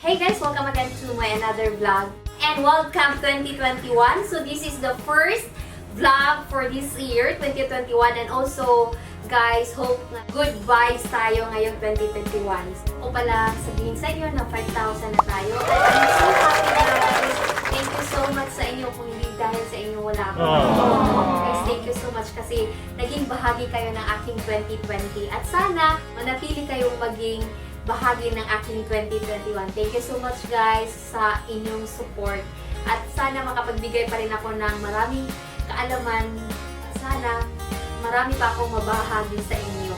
Hey guys, welcome again to my another vlog and welcome 2021. So this is the first vlog for this year 2021 and also guys, hope na good vibes tayo ngayong 2021. O pala sabihin sa inyo na 5,000 na tayo. I'm so happy guys. Thank you so much sa inyo, kung hindi dahil sa inyo wala ako. Guys, thank you so much kasi naging bahagi kayo ng aking 2020 at sana manatili kayong maging bahagi ng aking 2021. Thank you so much guys sa inyong support at sana makapagbigay pa rin ako ng maraming kaalaman. Sana marami pa akong mabahagi sa inyo.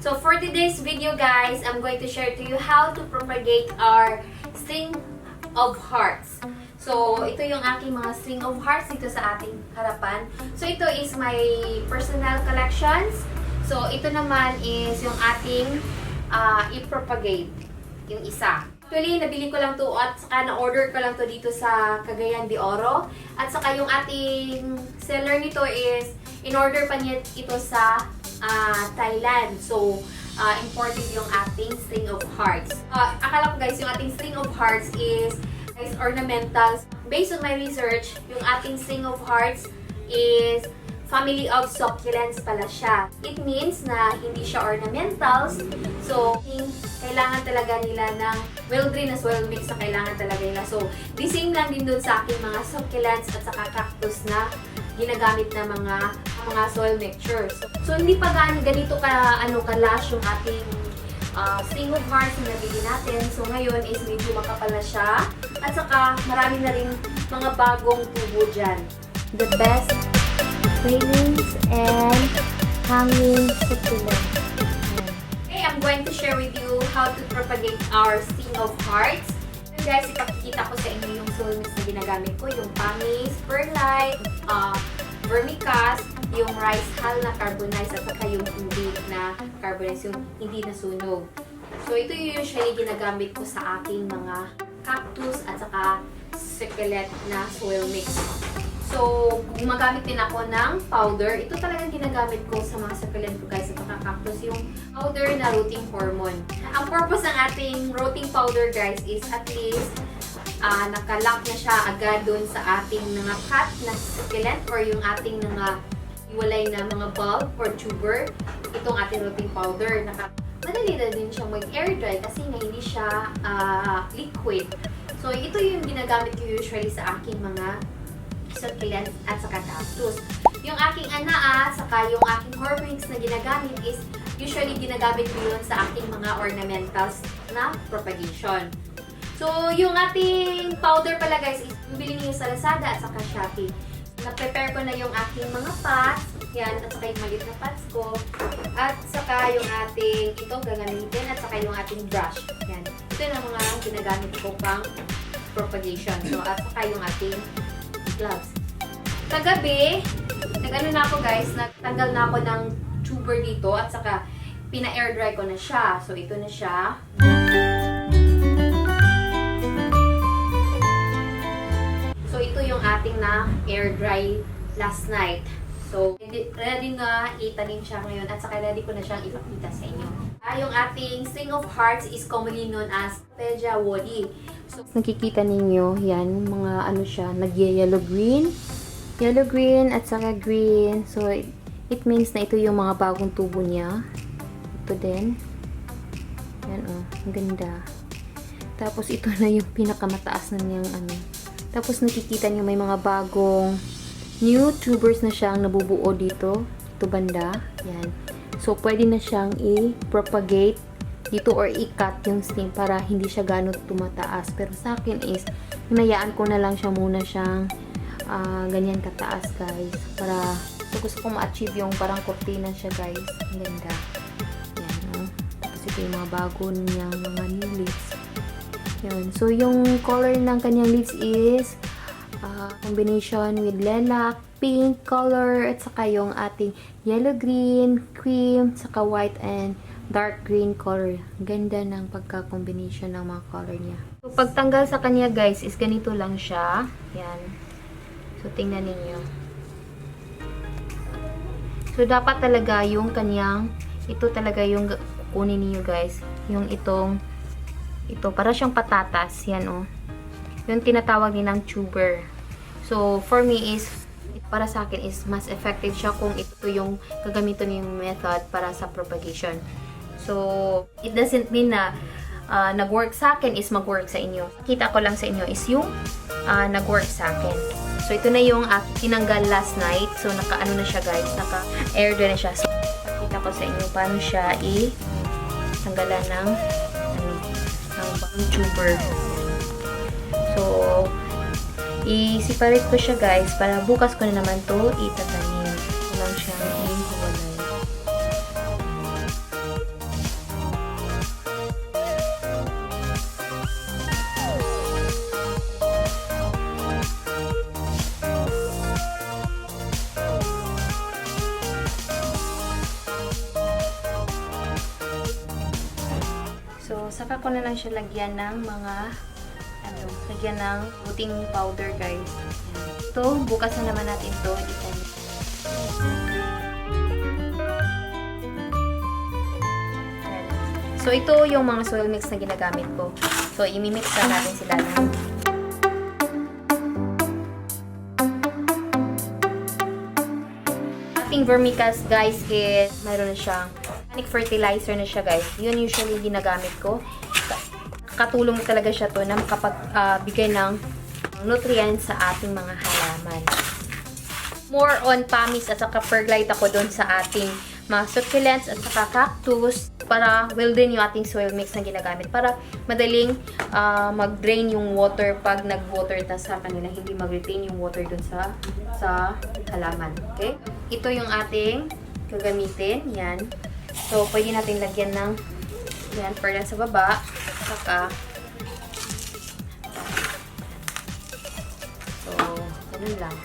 So for today's video guys, I'm going to share to you how to propagate our string of hearts. So, ito yung aking mga string of hearts dito sa ating harapan. So, ito is my personal collections. So, ito naman is yung ating i-propagate. Yung isa. Actually, nabili ko lang to at saka na-order ko lang to dito sa Cagayan de Oro. At saka yung ating seller nito is in-order pa niya ito sa Thailand. So, imported yung ating string of hearts. Akala ko guys, yung ating string of hearts is ornamentals. Based on my research, yung ating string of hearts is family of succulents pala siya. It means na hindi siya ornamentals. So, kailangan talaga nila ng well-drained as well mix na kailangan talaga nila. So, the same lang din dun sa aking mga succulents at saka cactus na ginagamit na mga soil mixtures. So, hindi pa ganito ka-lash yung ating string of hearts na nabili natin. So, ngayon is medyo makapal na siya. At saka, marami na rin mga bagong tubo dyan. The best trainings and hanging succulents. Okay, I'm going to share with you how to propagate our string of hearts. So, guys, ipakikita ko sa inyo yung soil mix na ginagamit ko. Yung panis, perlite, vermicast, yung rice hull na carbonized at saka yung tubig na carbonized, yung hindi nasunog. So, ito yung usually ginagamit ko sa aking mga cactus at saka succulent na soil mix. So, gumagamit din ako ng powder. Ito talagang ginagamit ko sa mga succulent ko guys at saka cactus, yung powder na rooting hormone. Ang purpose ng ating rooting powder guys is at least nakalock na siya agad dun sa ating mga cut na succulent or yung ating mga iwalay na mga bulb or tuber. Itong ating rooting powder. Madali na din siya mag-air dry kasi nga hindi siya liquid. So, ito yung ginagamit ko usually sa aking mga succulent at saka cactus. Yung aking anaa, saka yung aking hormix na ginagamit is usually ginagamit ko yun sa aking mga ornamentals na propagation. So, yung ating powder pala guys, is bibili niyo sa Lazada at saka Shopee. Na-prepare ko na yung aking mga pots. Yan, at saka yung maliit na pots ko. At saka yung ating, ito gagamitin, at saka yung ating brush. Yan. Ito yung mga ginagamit ko pang propagation. So, at saka yung ating gloves. Kagabi, nag-ano na ako guys, nagtanggal na ako ng tuber dito at saka pina-air dry ko na siya. So, ito na siya. So, ito yung ating na air dry last night. So, ready na itanim siya ngayon at saka ready ko na siyang ipakita sa inyo. Yung ating string of hearts is commonly known as Peja woody. So, nakikita ninyo, yan, mga ano siya, nag-yellow green. Yellow green at saka green. So, it means na ito yung mga bagong tubo niya. Ito din. Yan ang ganda. Tapos, ito na yung pinakamataas na niyang ano. Tapos nakikita niyo may mga bagong new tubers na siyang nabubuo dito. Ito banda. Yan. So, pwede na siyang i-propagate dito or i-cut yung stem para hindi siya gano'n tumataas. Pero sa akin is, hinayaan ko na lang siya muna siyang ganyan kataas guys. Para so gusto kong ma-achieve yung parang cortina siya guys. Ang ganda. Yan. Tapos ito yung mga bago niyang mga new leaves. Yun. So, yung color ng kanyang leaves is combination with lilac, pink color, at saka yung ating yellow-green, cream, saka white and dark green color. Ganda ng pagka-combination ng mga color niya. So, So, pagtanggal sa kanya guys is ganito lang siya. Yan. So, tingnan ninyo. So, dapat talaga yung kanyang, ito talaga yung kukunin niyo guys. Yung ito, para siyang patatas. Yan oh. Yung tinatawag nilang tuber. So, for me is, para sa akin is mas effective siya kung ito yung gagamitin yung method para sa propagation. So, it doesn't mean na nag-work sa akin is mag-work sa inyo. Kita ko lang sa inyo is yung nag-work sa akin. So, ito na yung tinanggal last night. So, naka-ano na siya guys. Naka-air na siya. So, kita ko sa inyo paano siya tanggalan ng tuber. So, i-separate ko siya guys para bukas ko na naman to itatanim. Ito lang siyang ihiwalay. So, saka ko na lang siya lagyan ng mga lagyan ng puting powder guys. Ito, bukas na naman natin ito. So, ito yung mga soil mix na ginagamit ko. So, imimix na natin sila ng ating vermicast guys is mayroon na siyang organic fertilizer na siya guys. Yun usually ginagamit ko. Katulong talaga siya to na makapagbigay ng nutrients sa ating mga halaman. More on pamis at saka perlite ako doon sa ating mga succulents at saka cactus para well din yung ating soil mix na ginagamit para madaling mag-drain yung water pag nag-water ta sa kanila, hindi mag-retain yung water doon sa halaman. Okay? Ito yung ating gagamitin. Yan. So, pwede natin lagyan ng yan, perla sa baba. Saka so, ganun lang.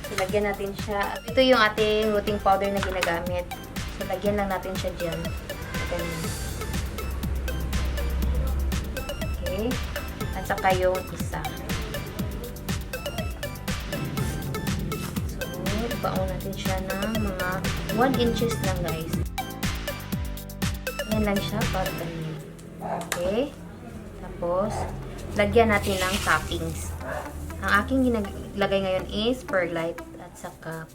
So, lagyan natin siya. Ito yung ating rooting powder na ginagamit. So, lagyan lang natin siya dyan. Ganun. Okay. At saka yung isa. So, ibaon natin siya ng mga 1 inches lang guys. Yan lang siya para ganyan. Okay. Tapos, lagyan natin ng toppings. Ang aking ginagay ngayon is perlite at saka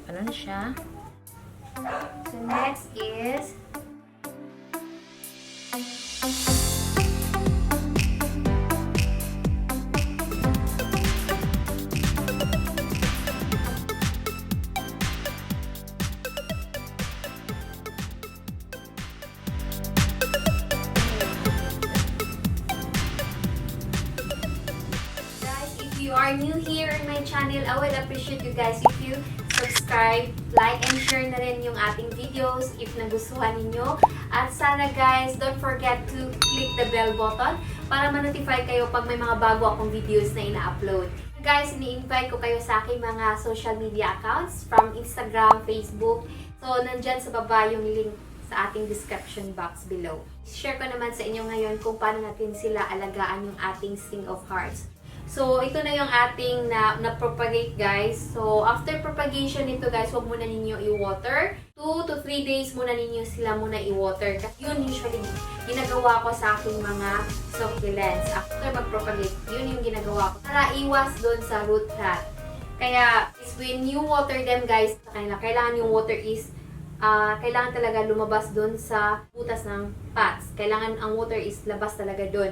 ano na siya. So, next is you are new here in my channel, I would appreciate you guys if you subscribe, like, and share na rin yung ating videos if nagustuhan ninyo. At sana guys, don't forget to click the bell button para ma-notify kayo pag may mga bago akong videos na ina-upload. Guys, ini-invite ko kayo sa aking mga social media accounts from Instagram, Facebook. So, nandyan sa baba yung link sa ating description box below. Share ko naman sa inyo ngayon kung paano natin sila alagaan yung ating string of hearts. So, ito na yung ating na-propagate guys. So, after propagation nito guys, huwag muna ninyo i-water. 2 to 3 days muna ninyo sila muna i-water. Yun usually ginagawa ko sa aking mga succulents. After mag-propagate, yun yung ginagawa ko. Para iwas doon sa root rot. Kaya, when you water them guys, kailangan yung water is kailangan talaga lumabas doon sa butas ng pots. Kailangan ang water is labas talaga doon.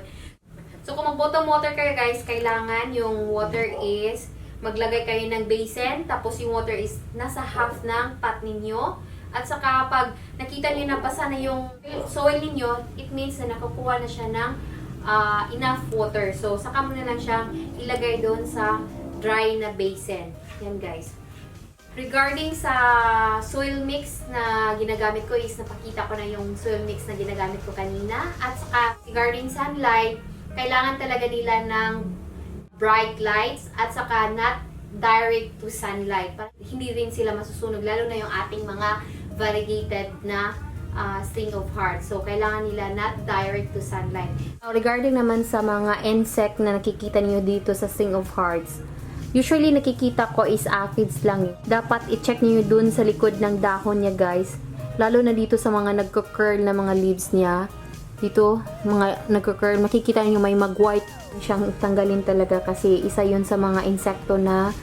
So, kung mag-bottom water kayo guys, kailangan yung water is maglagay kayo ng basin, tapos yung water is nasa half ng pot ninyo. At saka kapag nakita nyo na basa na yung soil ninyo, it means na nakukuha na siya ng enough water. So, saka mo na lang siyang ilagay doon sa dry na basin. Yan guys. Regarding sa soil mix na ginagamit ko is napakita ko na yung soil mix na ginagamit ko kanina. At saka regarding sunlight, kailangan talaga nila ng bright lights at saka not direct to sunlight. Para hindi rin sila masusunog, lalo na yung ating mga variegated na string of hearts. So, kailangan nila not direct to sunlight. Regarding naman sa mga insect na nakikita niyo dito sa string of hearts, usually nakikita ko is aphids lang. Dapat i-check niyo dun sa likod ng dahon niya, guys. Lalo na dito sa mga nagko-curl na mga leaves niya. Dito, mga nagko-curl, makikita niyo may mag-white siyang tanggalin talaga kasi isa yun sa mga insekto na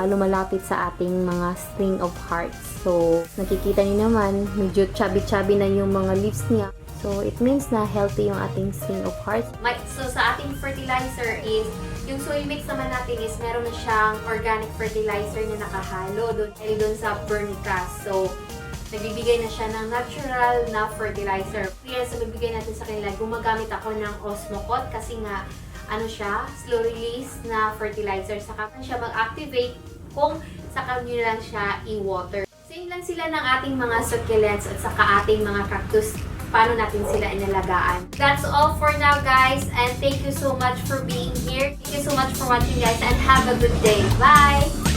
lumalapit sa ating mga string of hearts. So, nakikita niyo naman, medyo chubby-chubby na yung mga leaves niya. So, it means na healthy yung ating string of hearts. So, sa ating fertilizer is, yung soil mix naman natin is meron na siyang organic fertilizer na nakahalo doon sa vermicast. So, nagbibigay na siya ng natural na fertilizer. Kaya sa bibigay natin sa kanila, gumagamit ako ng Osmocot kasi nga, slow release na fertilizer. Saka siya mag-activate kung saka nyo lang siya i-water. Same lang sila ng ating mga succulents at saka ating mga cactus. Paano natin sila inalagaan. That's all for now, guys. And thank you so much for being here. Thank you so much for watching, guys. And have a good day. Bye!